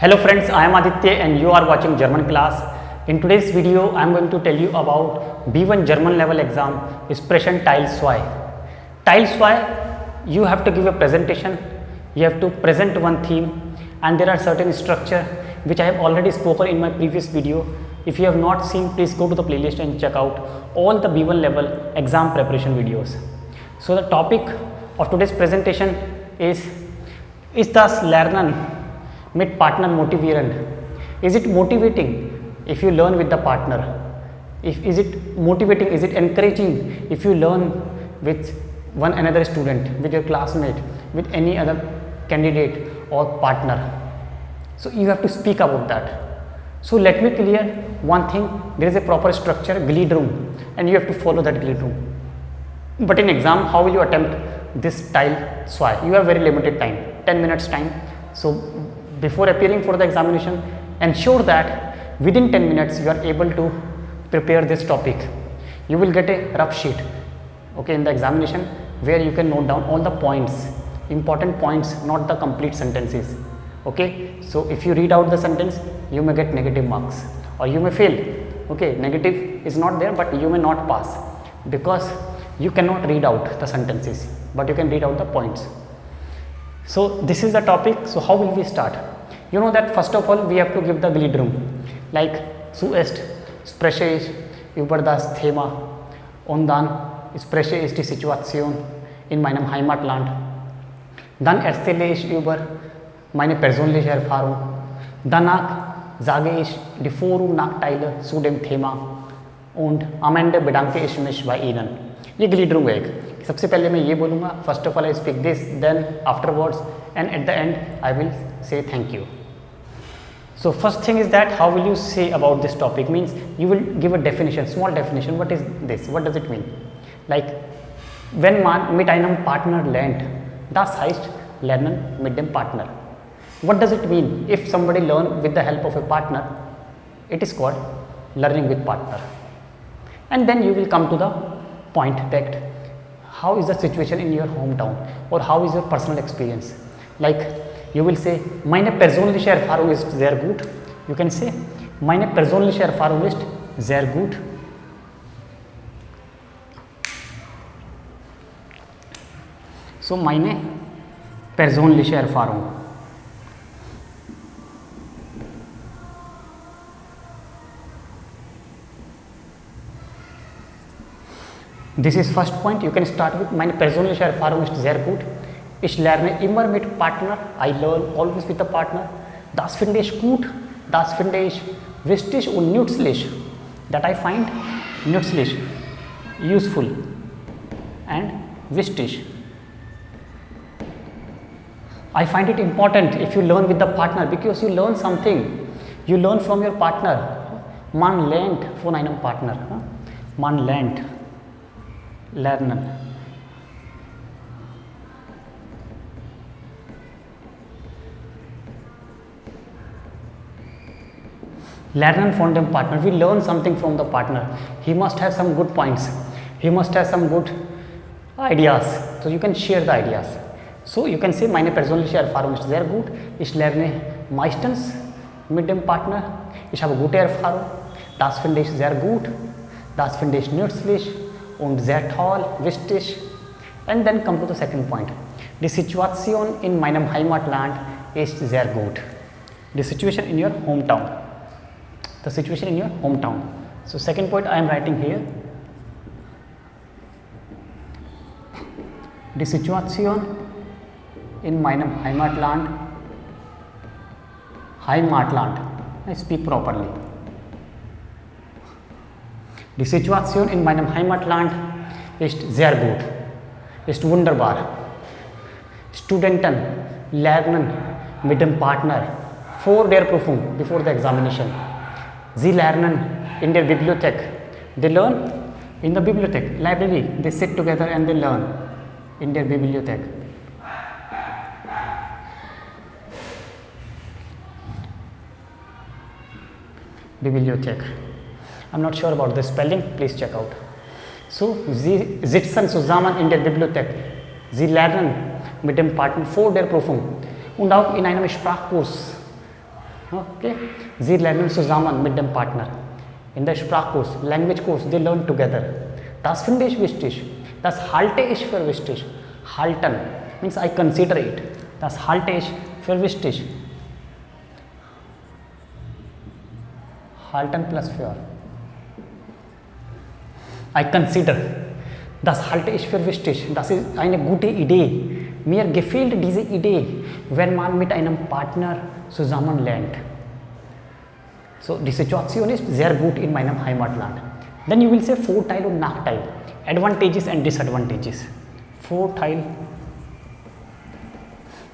Hello friends, I am Aditya and you are watching Germanclass. In today's video, I am going to tell you about B1 German level exam, Sprechen Teil 2. Teil 2, you have to give a presentation, you have to present one theme and there are certain structure which I have already spoken in my previous video. If you have not seen, please go to the playlist and check out all the B1 level exam preparation videos. So the topic of today's presentation is das Lernen mit Partner motivierend? Is it motivating if you learn with the partner? Is it motivating, is it encouraging if you learn with one another student, with your classmate, with any other candidate or partner? So you have to speak about that. So let me clear one thing, there is a proper structure, grid room, and you have to follow that grid room. But in exam, how will you attempt this Teil 2? You have very limited time, 10 minutes time. So before appearing for the examination, ensure that within 10 minutes you are able to prepare this topic. You will get a rough sheet, okay, in the examination where you can note down all the points, important points, not the complete sentences. Okay, so if you read out the sentence, you may get negative marks or you may fail. Okay, negative is not there, but you may not pass because you cannot read out the sentences, but you can read out the points. So this is the topic. So how will we start? You know that first of all we have to give the grid room, like zuerst spreche ich über das Thema und dann spreche ich die Situation in meinem Heimatland. Dann erzähle ich über meine persönliche Erfahrung. Danach sage ich die Vor- und Nachteile zu dem Thema und am Ende bedanke ich mich bei Ihnen. ये ग्लिड room है एक. सबसे पहले मैं ये बोलूँगा, first of all I speak this, then afterwards and at the end I will say thank you. So first thing is that how will you say about this topic, means you will give a definition, small definition. What is this? What does it mean? Like wenn man mit einem Partner lernt, das heißt lernen mit dem Partner. What does it mean? If somebody learn with the help of a partner, it is called learning with partner. And then you will come to the point that how is the situation in your hometown or how is your personal experience. Like you will say meine persönliche Erfahrung ist sehr gut. You can say meine persönliche Erfahrung ist sehr gut. So meine persönliche Erfahrung. This is first point. You can start with meine persönliche Erfahrung ist sehr gut. Ich lerne immer mit Partner. I learn always with a partner. Das finde ich gut. Das finde ich wichtig und nützlich. That I find nützlich, useful and wichtig. I find it important if you learn with the partner because you learn something. You learn from your partner. Man lernt von einem Partner. Man lernt. Lernen. Lernen von dem Partner. We learn something from the partner. He must have some good points. He must have some good ideas. So you can share the ideas. So you can say meine persönliche Erfahrung ist sehr gut. Ich lerne meistens mit dem Partner. Ich habe gute Erfahrung. Das finde ich sehr gut. Das finde ich nützlich und sehr toll, wichtig. And then come to the second point. Die Situation in meinem Heimatland ist sehr gut. The situation in your hometown. The situation in your hometown. So second point I am writing here. Die Situation in meinem Heimatland. Heimatland. I speak properly. Die Situation in meinem Heimatland ist sehr gut, ist wunderbar. Studenten lernen mit dem Partner vor der Prüfung, before the examination. Sie lernen in der Bibliothek. They learn in the bibliothek, library. They sit together and they learn in der Bibliothek. Bibliothek. I'm not sure about the spelling, please check out. So, sie sitzen zusammen in der Bibliothek. Sie lernen mit dem Partner vor der Prüfung und auch in einem Sprachkurs. Okay, Sie lernen zusammen mit dem Partner. In der Sprachkurs, Language Kurs, they learn together. Das finde ich wichtig. Das halte ich für wichtig. Halten means I consider it. Das halte ich für wichtig. Halten plus für. I consider. Das halte ich für wichtig. Das ist eine gute Idee. Mir gefällt diese Idee, wenn man mit einem Partner zusammen lernt. So, die Situation ist sehr gut in meinem Heimatland. Then you will say Vorteil und Nachteil. Advantages and disadvantages. Vorteil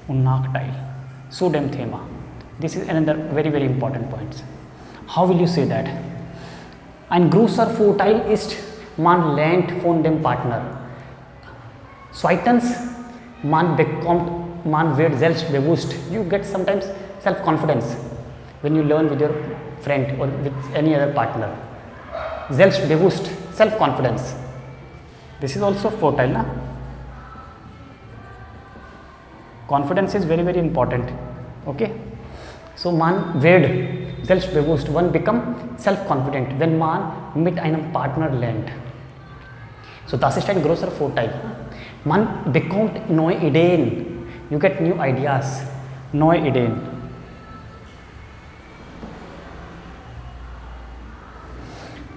und Nachteil zu dem Thema. This is another very, very important point. How will you say that? Ein großer Vorteil ist, man lernt von dem Partner. Zweitens, man wird selbstbewusst. You get sometimes self-confidence when you learn with your friend or with any other partner. Selbstbewusst, self-confidence. This is also Vorteil, na? Confidence is very, very important. Okay? So, man wird selbstbewusst, one become self-confident, wenn man mit einem Partner lernt. So, das ist ein großer Vorteil. Man bekommt neue Ideen. You get new ideas. Neue Ideen.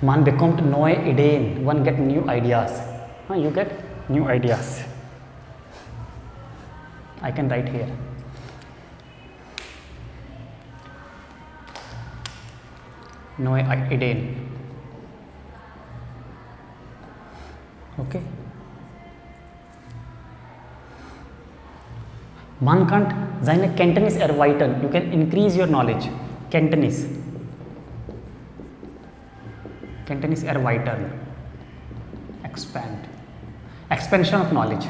Man bekommt neue Ideen. One get new ideas. You get new ideas. I can write here. Neue Ideen. Okay. Man kann seine Kenntnis erweitern. You can increase your knowledge. Kenntnis. Kenntnis erweitern. Expand. Expansion of knowledge.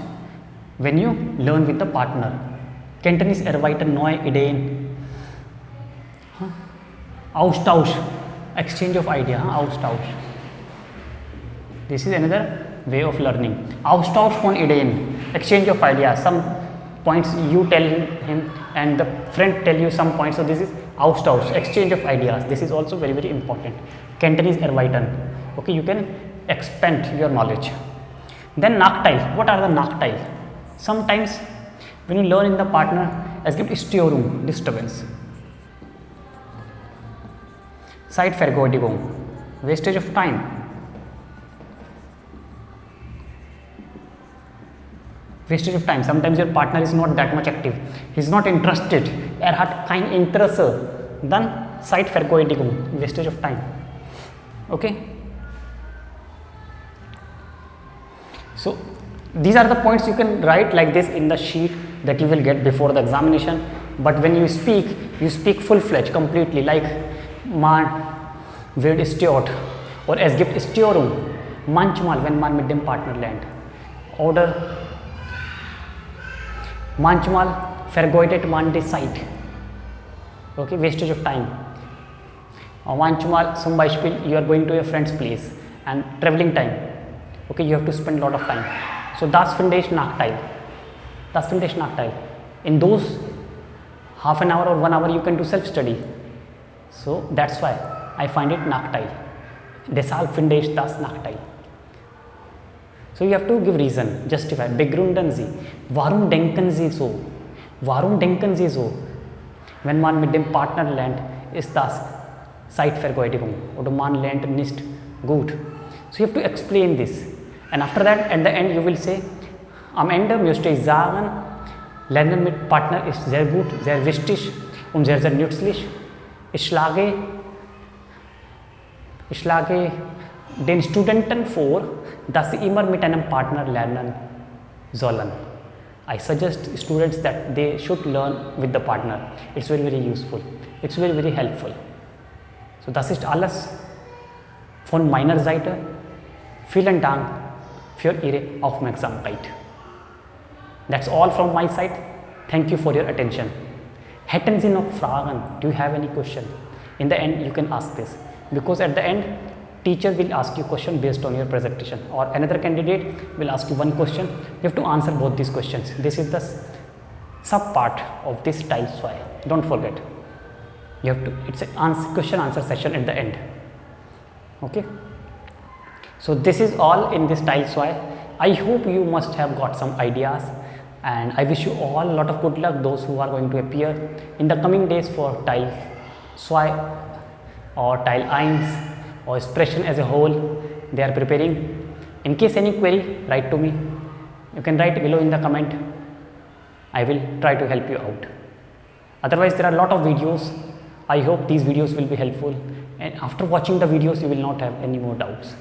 When you learn with the partner. Kenntnis erweitern, neue Ideen. Austausch. Exchange of idea. Austausch. This is another way of learning. Austausch von Ideen. Exchange of ideas. Some points you tell him and the friend tell you some points. So this is Austausch. Exchange of ideas. This is also very, very important. Kenntnis erweitern. Okay, you can expand your knowledge. Then Nachteil. What are the Nachteil? Sometimes when you learn in the partner, es gibt Störung, disturbance. Zeitvergeudigung, wastage of time. Wastage of time. Sometimes your partner is not that much active. He is not interested. Hat kein Interesse. Dann Zeitvergeudigung, wastage of time. Okay. So these are the points you can write like this in the sheet that you will get before the examination. But when you speak full-fledged, completely, like man wird stört or es gibt Störung. Manchmal, wenn man mit dem Partner lernt. Oder manchmal vergeudet man die Zeit. Okay, wastage of time. Manchmal, zum Beispiel, you are going to your friend's place and traveling time. Okay, you have to spend a lot of time. So das finde ich Nachteil. Das finde ich Nachteil. In those half an hour or 1 hour you can do self-study. So that's why I find it Nachteil. Deshalb finde ich das Nachteil. So you have to give reason, justify, begründen Sie. Warum denken Sie so? Warum denken Sie so? Wenn man mit dem Partner lernt, ist das Zeitvergeudigung oder man lernt nicht gut. So you have to explain this. And after that, at the end, you will say, am Ende müsste ich sagen, Lernen mit Partner ist sehr gut, sehr wichtig und sehr, sehr nützlich. Ich schlage den Studenten vor, dass sie immer mit einem Partner lernen sollen. I suggest students that they should learn with the partner. It's very, very useful. It's very, very helpful. So das ist alles von meiner Seite. Vielen Dank für Ihre Aufmerksamkeit. That's all from my side. Thank you for your attention. Hätten Sie noch Fragen? Do you have any question? In the end, you can ask this. Because at the end, teacher will ask you question based on your presentation, or another candidate will ask you one question. You have to answer both these questions. This is the sub part of this style SWI. Don't forget. You have to, it's a question answer session at the end. Okay, so this is all in this tile SWI. I hope you must have got some ideas, and I wish you all a lot of good luck, those who are going to appear in the coming days for tile SWI or tile 1 or expression as a whole they are preparing. In case any query, write to me. You can write below in the comment. I will try to help you out. Otherwise, there are a lot of videos. I hope these videos will be helpful, and after watching the videos you will not have any more doubts.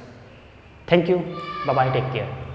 Thank you. Bye bye. Take care.